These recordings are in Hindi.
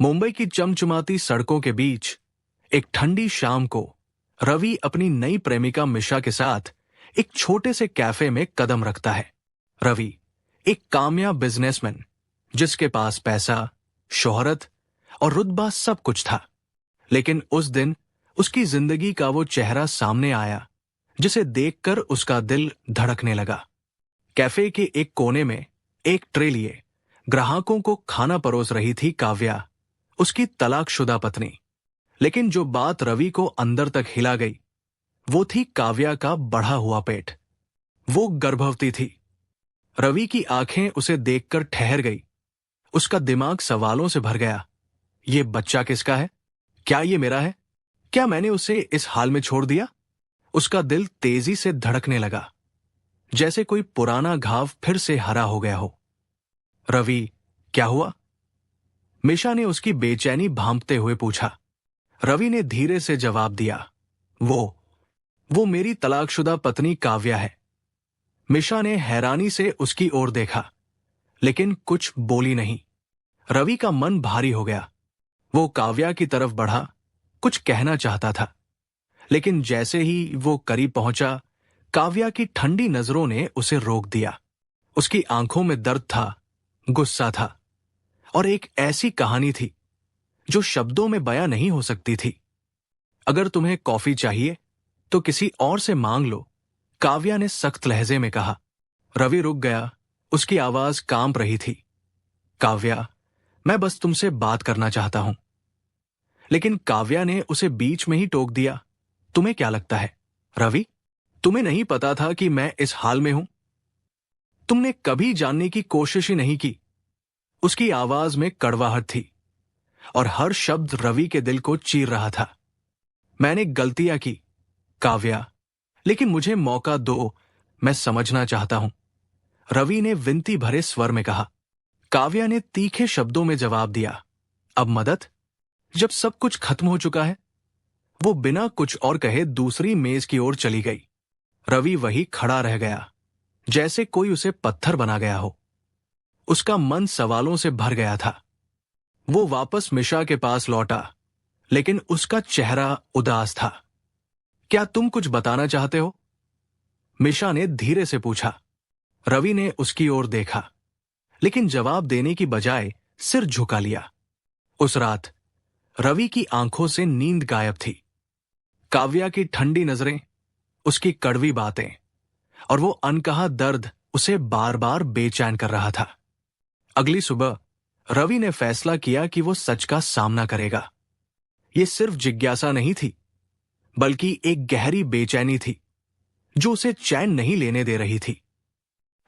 मुंबई की चमचमाती सड़कों के बीच एक ठंडी शाम को रवि अपनी नई प्रेमिका मिशा के साथ एक छोटे से कैफे में कदम रखता है। रवि एक कामयाब बिजनेसमैन जिसके पास पैसा, शोहरत और रुतबा सब कुछ था। लेकिन उस दिन उसकी जिंदगी का वो चेहरा सामने आया जिसे देखकर उसका दिल धड़कने लगा। कैफे के एक कोने में एक ट्रे लिए ग्राहकों को खाना परोस रही थी काव्या, उसकी तलाकशुदा पत्नी। लेकिन जो बात रवि को अंदर तक हिला गई वो थी काव्या का बढ़ा हुआ पेट। वो गर्भवती थी। रवि की आंखें उसे देखकर ठहर गई। उसका दिमाग सवालों से भर गया। ये बच्चा किसका है? क्या ये मेरा है? क्या मैंने उसे इस हाल में छोड़ दिया? उसका दिल तेजी से धड़कने लगा, जैसे कोई पुराना घाव फिर से हरा हो गया हो। रवि, क्या हुआ? मिशा ने उसकी बेचैनी भांपते हुए पूछा। रवि ने धीरे से जवाब दिया, वो मेरी तलाकशुदा पत्नी काव्या है। मिशा ने हैरानी से उसकी ओर देखा, लेकिन कुछ बोली नहीं। रवि का मन भारी हो गया। वो काव्या की तरफ बढ़ा, कुछ कहना चाहता था, लेकिन जैसे ही वो करीब पहुंचा, काव्या की ठंडी नजरों ने उसे रोक दिया। उसकी आंखों में दर्द था, गुस्सा था और एक ऐसी कहानी थी जो शब्दों में बयां नहीं हो सकती थी। अगर तुम्हें कॉफी चाहिए तो किसी और से मांग लो, काव्या ने सख्त लहजे में कहा। रवि रुक गया। उसकी आवाज कांप रही थी। काव्या, मैं बस तुमसे बात करना चाहता हूं। लेकिन काव्या ने उसे बीच में ही टोक दिया। तुम्हें क्या लगता है रवि? तुम्हें नहीं पता था कि मैं इस हाल में हूं? तुमने कभी जानने की कोशिश ही नहीं की। उसकी आवाज में कड़वाहट थी और हर शब्द रवि के दिल को चीर रहा था। मैंने गलतियां की काव्या, लेकिन मुझे मौका दो, मैं समझना चाहता हूं, रवि ने विनती भरे स्वर में कहा। काव्या ने तीखे शब्दों में जवाब दिया, अब मदद? जब सब कुछ खत्म हो चुका है? वो बिना कुछ और कहे दूसरी मेज की ओर चली गई। रवि वही खड़ा रह गया, जैसे कोई उसे पत्थर बना गया हो। उसका मन सवालों से भर गया था। वो वापस मिशा के पास लौटा, लेकिन उसका चेहरा उदास था। क्या तुम कुछ बताना चाहते हो? मिशा ने धीरे से पूछा। रवि ने उसकी ओर देखा, लेकिन जवाब देने की बजाय सिर झुका लिया। उस रात रवि की आंखों से नींद गायब थी। काव्या की ठंडी नजरें, उसकी कड़वी बातें और वो अनकहा दर्द उसे बार बार बेचैन कर रहा था। अगली सुबह रवि ने फैसला किया कि वो सच का सामना करेगा। ये सिर्फ जिज्ञासा नहीं थी, बल्कि एक गहरी बेचैनी थी जो उसे चैन नहीं लेने दे रही थी।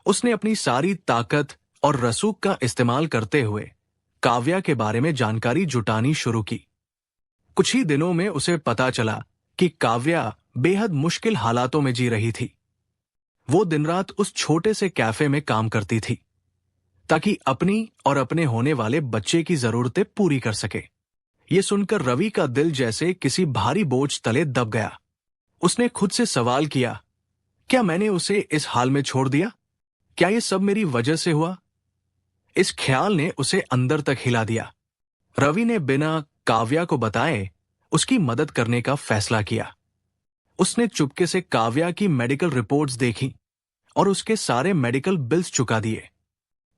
उसने अपनी सारी ताकत और रसूख का इस्तेमाल करते हुए काव्या के बारे में जानकारी जुटानी शुरू की। कुछ ही दिनों में उसे पता चला कि काव्या बेहद मुश्किल हालातों में जी रही थी। वो दिन रात उस छोटे से कैफे में काम करती थी ताकि अपनी और अपने होने वाले बच्चे की जरूरतें पूरी कर सके। ये सुनकर रवि का दिल जैसे किसी भारी बोझ तले दब गया। उसने खुद से सवाल किया, क्या मैंने उसे इस हाल में छोड़ दिया? क्या ये सब मेरी वजह से हुआ? इस ख्याल ने उसे अंदर तक हिला दिया। रवि ने बिना काव्या को बताए उसकी मदद करने का फैसला किया। उसने चुपके से काव्या की मेडिकल रिपोर्ट्स देखी और उसके सारे मेडिकल बिल्स चुका दिए।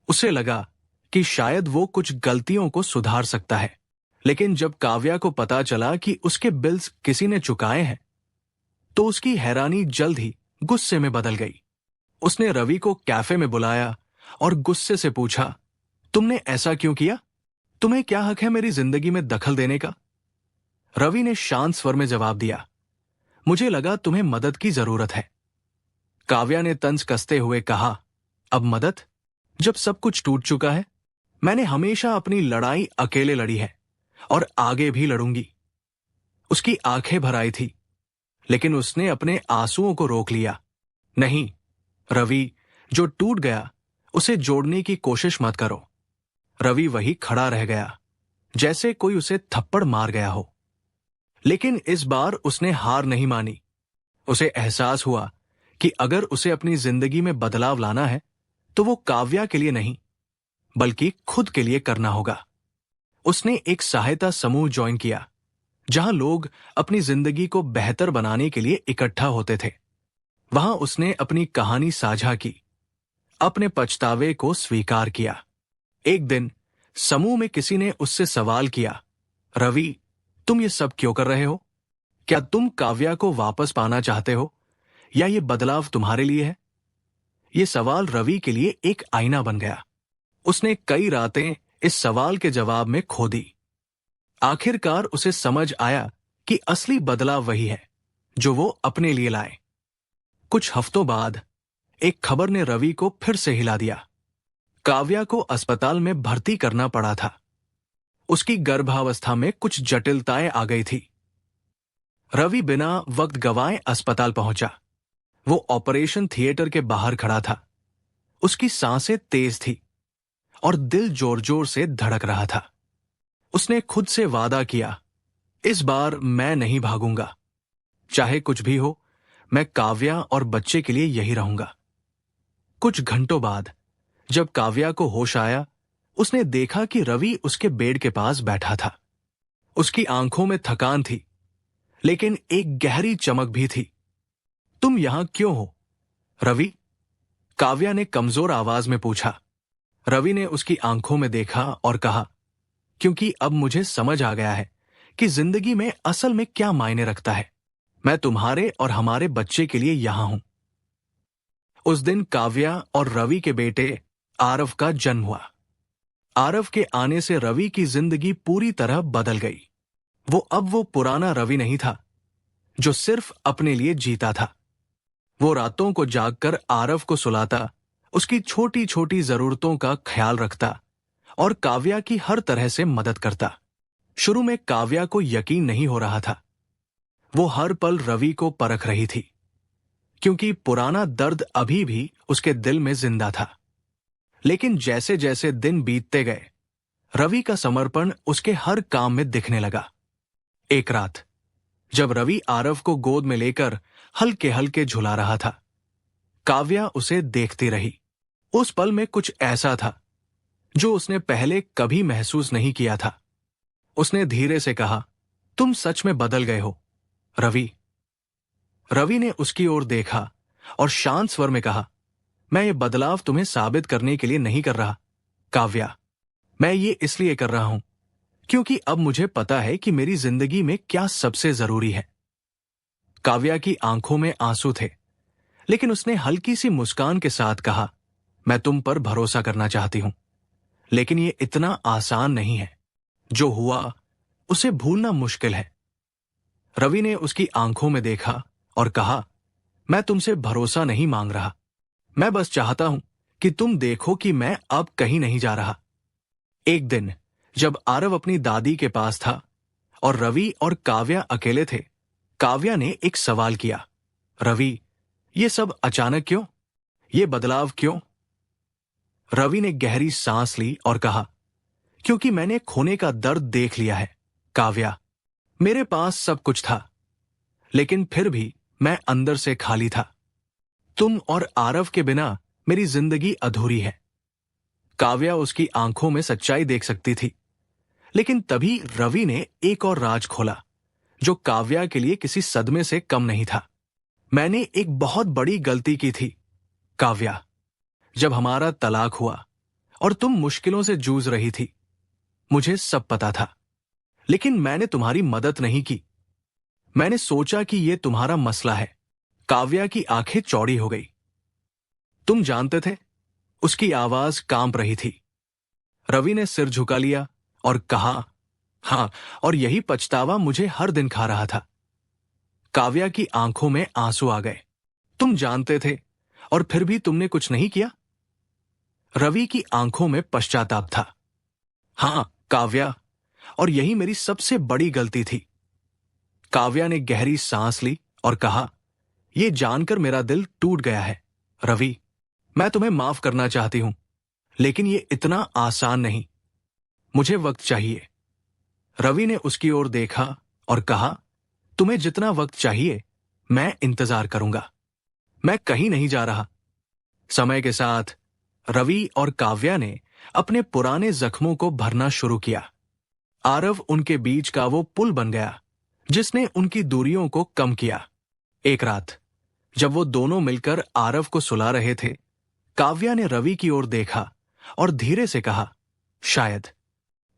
उसे लगा कि शायद वो कुछ गलतियों को सुधार सकता है। लेकिन जब काव्या को पता चला कि उसके बिल्स किसी ने चुकाए हैं, तो उसकी हैरानी जल्द ही गुस्से में बदल गई। उसने रवि को कैफे में बुलाया और गुस्से से पूछा, तुमने ऐसा क्यों किया? तुम्हें क्या हक है मेरी जिंदगी में दखल देने का? रवि ने शांत स्वर में जवाब दिया, मुझे लगा तुम्हें मदद की जरूरत है। काव्या ने तंज कसते हुए कहा, अब मदद? जब सब कुछ टूट चुका है? मैंने हमेशा अपनी लड़ाई अकेले लड़ी है और आगे भी लड़ूंगी। उसकी आंखें भर आई थी, लेकिन उसने अपने आंसुओं को रोक लिया। नहीं रवि, जो टूट गया उसे जोड़ने की कोशिश मत करो। रवि वही खड़ा रह गया, जैसे कोई उसे थप्पड़ मार गया हो। लेकिन इस बार उसने हार नहीं मानी। उसे एहसास हुआ कि अगर उसे अपनी जिंदगी में बदलाव लाना है तो वो काव्या के लिए नहीं, बल्कि खुद के लिए करना होगा। उसने एक सहायता समूह ज्वाइन किया, जहां लोग अपनी जिंदगी को बेहतर बनाने के लिए इकट्ठा होते थे। वहां उसने अपनी कहानी साझा की, अपने पछतावे को स्वीकार किया। एक दिन समूह में किसी ने उससे सवाल किया, रवि, तुम ये सब क्यों कर रहे हो? क्या तुम काव्या को वापस पाना चाहते हो, या ये बदलाव तुम्हारे लिए है? ये सवाल रवि के लिए एक आईना बन गया। उसने कई रातें इस सवाल के जवाब में खो दी। आखिरकार उसे समझ आया कि असली बदलाव वही है जो वो अपने लिए लाए। कुछ हफ्तों बाद एक खबर ने रवि को फिर से हिला दिया। काव्या को अस्पताल में भर्ती करना पड़ा था। उसकी गर्भावस्था में कुछ जटिलताएं आ गई थी। रवि बिना वक्त गंवाए अस्पताल पहुंचा। वो ऑपरेशन थिएटर के बाहर खड़ा था। उसकी सांसें तेज थी और दिल जोर जोर से धड़क रहा था। उसने खुद से वादा किया, इस बार मैं नहीं भागूंगा। चाहे कुछ भी हो, मैं काव्या और बच्चे के लिए यही रहूंगा। कुछ घंटों बाद जब काव्या को होश आया, उसने देखा कि रवि उसके बेड के पास बैठा था। उसकी आंखों में थकान थी, लेकिन एक गहरी चमक भी थी। तुम यहां क्यों हो, रवि? काव्या ने कमजोर आवाज में पूछा। रवि ने उसकी आंखों में देखा और कहा, क्योंकि अब मुझे समझ आ गया है कि जिंदगी में असल में क्या मायने रखता है। मैं तुम्हारे और हमारे बच्चे के लिए यहां हूं। उस दिन काव्या और रवि के बेटे आरव का जन्म हुआ। आरव के आने से रवि की जिंदगी पूरी तरह बदल गई। वो पुराना रवि नहीं था जो सिर्फ अपने लिए जीता था। वो रातों को जागकर आरव को सुलाता, उसकी छोटी छोटी जरूरतों का ख्याल रखता और काव्या की हर तरह से मदद करता। शुरू में काव्या को यकीन नहीं हो रहा था। वो हर पल रवि को परख रही थी, क्योंकि पुराना दर्द अभी भी उसके दिल में जिंदा था। लेकिन जैसे जैसे दिन बीतते गए, रवि का समर्पण उसके हर काम में दिखने लगा। एक रात जब रवि आरव को गोद में लेकर हल्के हल्के झुला रहा था, काव्या उसे देखती रही। उस पल में कुछ ऐसा था जो उसने पहले कभी महसूस नहीं किया था। उसने धीरे से कहा, तुम सच में बदल गए हो, रवि। रवि ने उसकी ओर देखा और शांत स्वर में कहा, मैं ये बदलाव तुम्हें साबित करने के लिए नहीं कर रहा, काव्या। मैं ये इसलिए कर रहा हूं क्योंकि अब मुझे पता है कि मेरी जिंदगी में क्या सबसे जरूरी है। काव्या की आंखों में आंसू थे, लेकिन उसने हल्की सी मुस्कान के साथ कहा, मैं तुम पर भरोसा करना चाहती हूं, लेकिन ये इतना आसान नहीं है। जो हुआ उसे भूलना मुश्किल है। रवि ने उसकी आंखों में देखा और कहा, मैं तुमसे भरोसा नहीं मांग रहा। मैं बस चाहता हूं कि तुम देखो कि मैं अब कहीं नहीं जा रहा। एक दिन जब आरव अपनी दादी के पास था और रवि और काव्या अकेले थे, काव्या ने एक सवाल किया, रवि, ये सब अचानक क्यों? ये बदलाव क्यों? रवि ने गहरी सांस ली और कहा, क्योंकि मैंने खोने का दर्द देख लिया है, काव्या। मेरे पास सब कुछ था, लेकिन फिर भी मैं अंदर से खाली था। तुम और आरव के बिना मेरी जिंदगी अधूरी है। काव्या उसकी आंखों में सच्चाई देख सकती थी, लेकिन तभी रवि ने एक और राज खोला, जो काव्या के लिए किसी सदमे से कम नहीं था। मैंने एक बहुत बड़ी गलती की थी, काव्या। जब हमारा तलाक हुआ और तुम मुश्किलों से जूझ रही थी, मुझे सब पता था, लेकिन मैंने तुम्हारी मदद नहीं की। मैंने सोचा कि यह तुम्हारा मसला है। काव्या की आंखें चौड़ी हो गई। तुम जानते थे? उसकी आवाज कांप रही थी। रवि ने सिर झुका लिया और कहा, हां, और यही पछतावा मुझे हर दिन खा रहा था। काव्या की आंखों में आंसू आ गए। तुम जानते थे और फिर भी तुमने कुछ नहीं किया? रवि की आंखों में पश्चाताप था। हां, काव्या, और यही मेरी सबसे बड़ी गलती थी। काव्या ने गहरी सांस ली और कहा, यह जानकर मेरा दिल टूट गया है, रवि। मैं तुम्हें माफ करना चाहती हूं, लेकिन यह इतना आसान नहीं। मुझे वक्त चाहिए। रवि ने उसकी ओर देखा और कहा, तुम्हें जितना वक्त चाहिए, मैं इंतजार करूंगा। मैं कहीं नहीं जा रहा। समय के साथ रवि और काव्या ने अपने पुराने जख्मों को भरना शुरू किया। आरव उनके बीच का वो पुल बन गया जिसने उनकी दूरियों को कम किया। एक रात जब वो दोनों मिलकर आरव को सुला रहे थे, काव्या ने रवि की ओर देखा और धीरे से कहा, शायद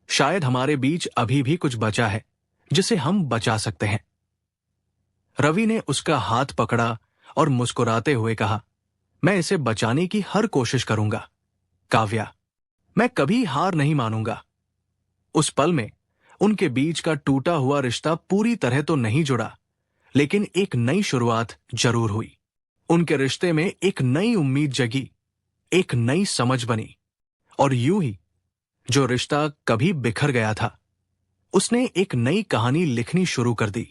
शायद हमारे बीच अभी भी कुछ बचा है जिसे हम बचा सकते हैं। रवि ने उसका हाथ पकड़ा और मुस्कुराते हुए कहा, मैं इसे बचाने की हर कोशिश करूंगा काव्या, मैं कभी हार नहीं मानूंगा। उस पल में उनके बीच का टूटा हुआ रिश्ता पूरी तरह तो नहीं जुड़ा, लेकिन एक नई शुरुआत जरूर हुई। उनके रिश्ते में एक नई उम्मीद जगी, एक नई समझ बनी, और यूं ही जो रिश्ता कभी बिखर गया था, उसने एक नई कहानी लिखनी शुरू कर दी।